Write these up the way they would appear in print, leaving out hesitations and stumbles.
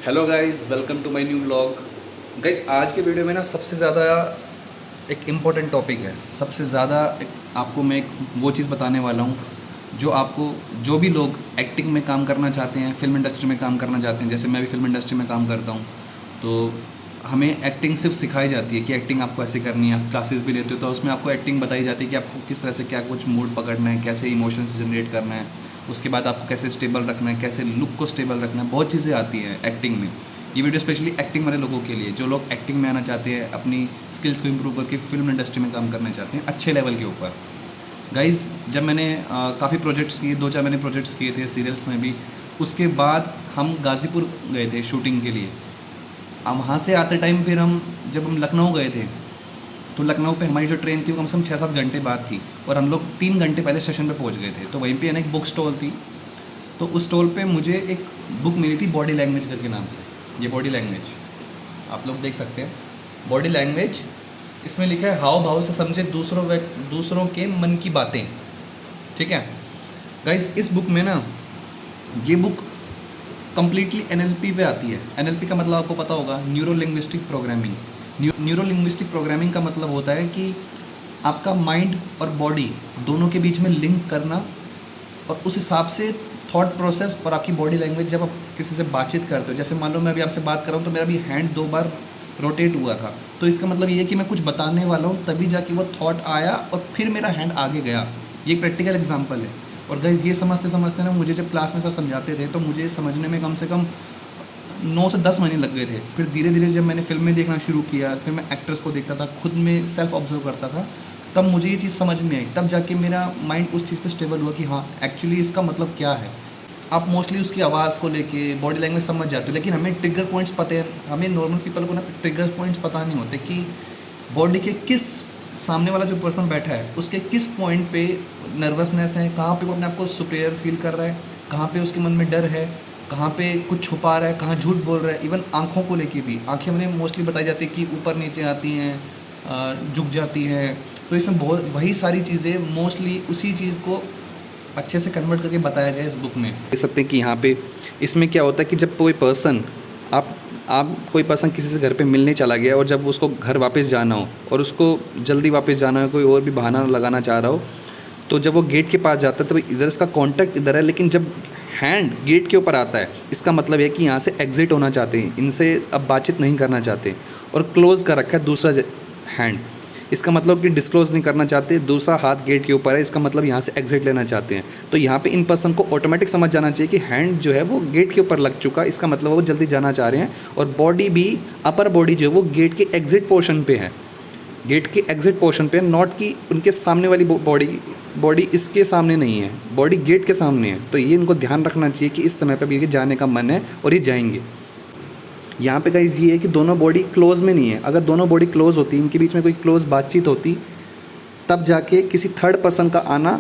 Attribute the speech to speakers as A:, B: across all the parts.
A: Hello guys, welcome to my new vlog. Guys, आज के video में ना सबसे ज़्यादा एक इम्पॉर्टेंट टॉपिक है। सबसे ज़्यादा आपको मैं एक वो चीज़ बताने वाला हूँ जो आपको, जो भी लोग एक्टिंग में काम करना चाहते हैं, फिल्म इंडस्ट्री में काम करना चाहते हैं, जैसे मैं भी फिल्म इंडस्ट्री में काम करता हूँ, तो हमें एक्टिंग सिर्फ सिखाई जाती है कि एक्टिंग आपको ऐसे करनी है। आप क्लासेस भी लेते हो तो उसमें आपको एक्टिंग बताई जाती है कि आपको किस तरह से क्या कुछ मूड पकड़ना है, कैसे इमोशंस जनरेट करना है, उसके बाद आपको कैसे स्टेबल रखना है, कैसे लुक को स्टेबल रखना है। बहुत चीज़ें आती हैं एक्टिंग में। ये वीडियो स्पेशली एक्टिंग वाले लोगों के लिए, जो लोग एक्टिंग में आना चाहते हैं, अपनी स्किल्स को इम्प्रूव करके फिल्म इंडस्ट्री में काम करना चाहते हैं अच्छे लेवल के ऊपर। गाइज़, जब मैंने काफ़ी प्रोजेक्ट्स किए, 2-4 मैंने प्रोजेक्ट्स किए थे सीरियल्स में भी। उसके बाद हम गाज़ीपुर गए थे शूटिंग के लिए। वहाँ से आते टाइम फिर जब हम लखनऊ गए थे, तो लखनऊ पे हमारी जो ट्रेन थी वो कम से कम 6-7 घंटे बाद थी, और हम लोग 3 घंटे पहले स्टेशन पे पहुँच गए थे। तो वहीं पे एक बुक स्टॉल थी, तो उस स्टॉल पे मुझे एक बुक मिली थी बॉडी लैंग्वेज करके नाम से। ये बॉडी लैंग्वेज आप लोग देख सकते हैं, बॉडी लैंग्वेज। इसमें लिखा है हाव भाव से समझे दूसरों के मन की बातें। ठीक है गाइस, इस बुक में ना, ये बुक कम्प्लीटली एनएलपी पे आती है। एनएलपी का मतलब आपको पता होगा, neuro linguistic programming. Neuro linguistic programming का मतलब होता है कि आपका माइंड और बॉडी दोनों के बीच में लिंक करना, और उस हिसाब से थॉट प्रोसेस और आपकी बॉडी लैंग्वेज। जब आप किसी से बातचीत करते हो, जैसे मान लो मैं अभी आपसे बात कर रहा हूँ, तो मेरा भी हैंड 2 बार रोटेट हुआ था, तो इसका मतलब ये है कि मैं कुछ बताने वाला हूँ, तभी जाके वो थॉट आया और फिर मेरा हैंड आगे गया। ये एक प्रैक्टिकल एग्जांपल है। और गाइस, ये समझते समझते ना, मुझे जब क्लास में सर समझाते थे तो मुझे समझने में कम से कम 9 से 10 महीने लग गए थे। फिर धीरे धीरे जब मैंने फिल्में देखना शुरू किया, फिर मैं एक्टर्स को देखता था, खुद में सेल्फ ऑब्जर्व करता था, तब मुझे ये चीज़ समझ में आई। तब जाके मेरा माइंड उस चीज़ पे स्टेबल हुआ कि हाँ, एक्चुअली इसका मतलब क्या है। आप मोस्टली उसकी आवाज़ को लेके बॉडी लैंग्वेज समझ जाते हो, लेकिन हमें ट्रिगर पॉइंट्स पता है। हमें नॉर्मल पीपल को ना ट्रिगर पॉइंट्स पता नहीं होते कि बॉडी के किस, सामने वाला जो पर्सन बैठा है उसके किस पॉइंट पे नर्वसनेस है, कहाँ पे वो अपने आप को सुपीरियर फील कर रहा है, कहाँ पे उसके मन में डर है, कहाँ पे कुछ छुपा रहा है, कहाँ झूठ बोल रहा है। इवन आँखों को लेके भी, आँखें हमें मोस्टली बताई जाती है कि ऊपर नीचे आती हैं, झुक जाती हैं। तो इसमें बहुत वही सारी चीज़ें मोस्टली उसी चीज़ को अच्छे से कन्वर्ट करके बताया गया है इस बुक में। देख सकते हैं कि यहाँ पे इसमें क्या होता है कि जब कोई पर्सन, आप कोई पर्सन किसी से घर पे मिलने चला गया, और जब उसको घर वापस जाना हो और उसको जल्दी वापस जाना हो, कोई और भी बहाना लगाना चाह रहा हो, तो जब वो गेट के पास जाता है तो इधर इसका कॉन्टैक्ट इधर है, लेकिन जब हैंड गेट के ऊपर आता है, इसका मतलब है कि यहाँ से एग्जिट होना चाहते हैं, इनसे अब बातचीत नहीं करना चाहते, और क्लोज़ कर रखा है दूसरा हैंड। इसका मतलब कि डिस्क्लोज नहीं करना चाहते। दूसरा हाथ गेट के ऊपर है, इसका मतलब यहाँ से एग्जिट लेना चाहते हैं। तो यहाँ पे इन पर्सन को ऑटोमेटिक समझ जाना चाहिए कि हैंड जो है वो गेट के ऊपर लग चुका, इसका मतलब वो जल्दी जाना चाह रहे हैं। और बॉडी भी, अपर बॉडी जो है वो गेट के एग्जिट पोर्शन पे है, गेट के एग्जिट पोर्शन पे, नॉट कि उनके सामने वाली बॉडी इसके सामने नहीं है, बॉडी गेट के सामने है। तो ये इनको ध्यान रखना चाहिए कि इस समय पर भी ये जाने का मन है और ये जाएंगे। यहाँ पे गाइस ये है कि दोनों बॉडी क्लोज में नहीं है। अगर दोनों बॉडी क्लोज होती, इनके बीच में कोई क्लोज बातचीत होती, तब जाके किसी थर्ड पर्सन का आना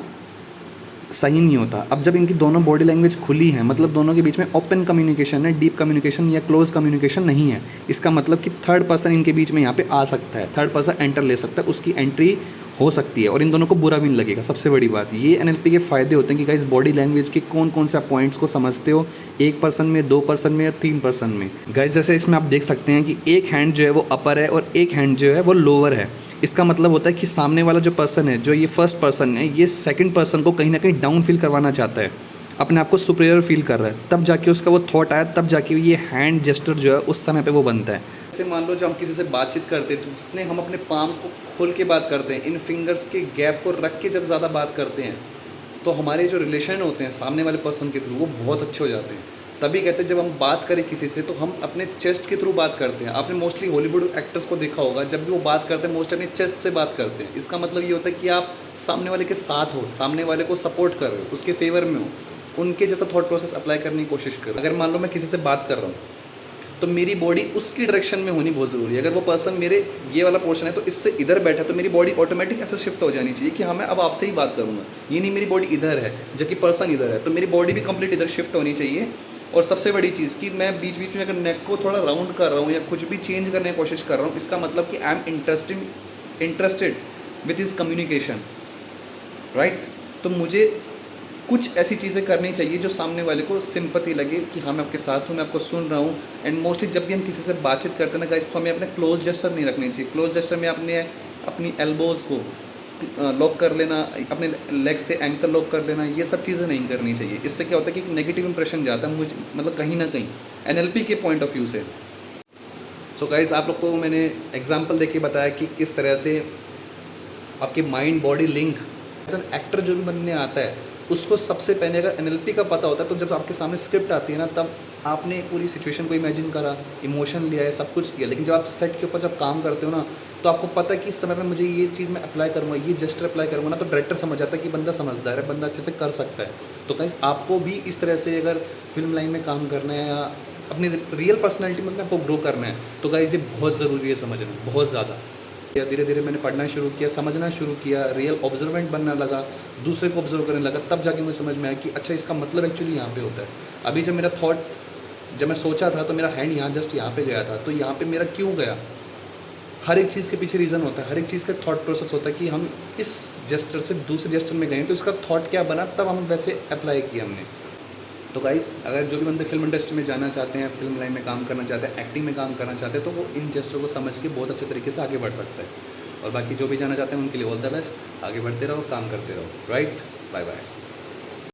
A: सही नहीं होता। अब जब इनकी दोनों बॉडी लैंग्वेज खुली है, मतलब दोनों के बीच में ओपन कम्युनिकेशन है, डीप कम्युनिकेशन या क्लोज कम्युनिकेशन नहीं है, इसका मतलब कि थर्ड पर्सन इनके बीच में यहाँ पे आ सकता है, थर्ड पर्सन एंटर ले सकता है, उसकी एंट्री हो सकती है, और इन दोनों को बुरा भी नहीं लगेगा। सबसे बड़ी बात ये एनएलपी के फ़ायदे होते हैं कि गाइस, बॉडी लैंग्वेज के कौन कौन से पॉइंट्स को समझते हो, एक पर्सन में, 2 पर्सन में या 3 पर्सन में। गाइस, जैसे इसमें आप देख सकते हैं कि एक हैंड जो है वो अपर है और एक हैंड जो है वो लोअर है। इसका मतलब होता है कि सामने वाला जो पर्सन है, जो ये फर्स्ट पर्सन है, ये सेकंड पर्सन को कहीं ना कहीं डाउन फील करवाना चाहता है, अपने आप को सुपीरियर फील कर रहा है। तब जाके उसका वो थॉट आया, तब जाके ये हैंड जेस्टर जो है उस समय पे वो बनता है। जैसे मान लो जब हम किसी से बातचीत करते हैं, तो जितने हम अपने पाम को खोल के बात करते हैं, इन फिंगर्स के गैप को रख के जब ज़्यादा बात करते हैं, तो हमारे जो रिलेशन होते हैं सामने वाले पर्सन के थ्रू, वो बहुत अच्छे हो जाते हैं। तभी कहते हैं जब हम बात करें किसी से, तो हम अपने चेस्ट के थ्रू बात करते हैं। आपने मोस्टली हॉलीवुड एक्टर्स को देखा होगा, जब भी वो बात करते हैं मोस्टली अपने चेस्ट से बात करते हैं। इसका मतलब ये होता है कि आप सामने वाले के साथ हो, सामने वाले को सपोर्ट कर रहे हो, उसके फेवर में हो, उनके जैसा थॉट प्रोसेस अप्लाई करने की कोशिश करो। अगर मान लो मैं किसी से बात कर रहा हूँ, तो मेरी बॉडी उसकी डायरेक्शन में होनी बहुत ज़रूरी है। अगर वो पर्सन मेरे ये वाला पोर्शन है तो इससे इधर बैठा है, तो मेरी बॉडी ऑटोमेटिक ऐसे शिफ्ट हो जानी चाहिए कि हाँ, मैं अब आपसे ही बात करूँगा। ये नहीं मेरी बॉडी इधर है जबकि पर्सन इधर है, तो मेरी बॉडी भी कंप्लीट इधर शिफ्ट होनी चाहिए। और सबसे बड़ी चीज़ कि मैं बीच बीच में अगर नेक को थोड़ा राउंड कर रहा हूँ या कुछ भी चेंज करने की कोशिश कर रहा हूँ, इसका मतलब कि I am interested with his communication, right. तो मुझे कुछ ऐसी चीज़ें करनी चाहिए जो सामने वाले को सिंपैथी लगे कि हाँ मैं आपके साथ हूँ, मैं आपको सुन रहा हूँ। एंड मोस्टली जब भी हम किसी से बातचीत करते हैं ना गाइस, तो हमें अपने क्लोज जेस्चर नहीं रखनी चाहिए। क्लोज जेस्चर में अपनी एल्बोज़ को लॉक कर लेना, अपने लेग से एंकल लॉक कर लेना, ये सब चीज़ें नहीं करनी चाहिए। इससे क्या होता है कि एक नेगेटिव इंप्रेशन जाता है मुझे, मतलब कहीं ना कहीं एनएलपी के पॉइंट ऑफ व्यू से। सो गाइस, आप लोग को मैंने एग्जांपल देके बताया कि किस तरह से आपके mind body link, as an actor जो भी बनने आता है उसको सबसे पहले अगर एनएलपी का पता होता है, तो जब आपके सामने स्क्रिप्ट आती है ना, तब आपने पूरी सिचुएशन को इमेजिन करा, इमोशन लिया है, सब कुछ किया। लेकिन जब आप सेट के ऊपर जब काम करते हो ना, तो आपको पता है कि इस समय पे मुझे ये चीज़ मैं अप्लाई करूँगा, ये जेस्टर अप्लाई करूँगा ना, तो डायरेक्टर समझ आता है कि बंदा समझदार है, बंदा अच्छे से कर सकता है। तो कहीं आपको भी इस तरह से अगर फिल्म लाइन में काम करना है या अपनी रियल पर्सनैलिटी में आपको ग्रो करना है, तो गाइस ये बहुत ज़रूरी है समझना, बहुत ज़्यादा। या धीरे धीरे मैंने पढ़ना शुरू किया, समझना शुरू किया, रियल ऑब्जर्वेंट बनना लगा, दूसरे को ऑब्जर्व करने लगा, तब जाके मुझे समझ में आया कि अच्छा इसका मतलब एक्चुअली यहाँ पे होता है। अभी जब मैं सोचा था तो मेरा हैंड यहाँ जस्ट यहाँ पे गया था, तो यहाँ पे मेरा क्यों गया, हर एक चीज़ के पीछे रीज़न होता है, हर एक चीज़ का थॉट प्रोसेस होता है कि हम इस जेस्टर से दूसरे जेस्टर में गए तो इसका थॉट क्या बना, तब हम वैसे अप्लाई किया हमने। तो गाइस, अगर जो भी बंदे फिल्म इंडस्ट्री में जाना चाहते हैं, फिल्म लाइन में काम करना चाहते हैं, एक्टिंग में काम करना चाहते हैं, तो वो इन जेस्टरों को समझ के बहुत अच्छे तरीके से आगे बढ़ सकता है। और बाकी जो भी जाना चाहते हैं उनके लिए ऑल द बेस्ट, आगे बढ़ते रहो, काम करते रहो। Right, bye bye.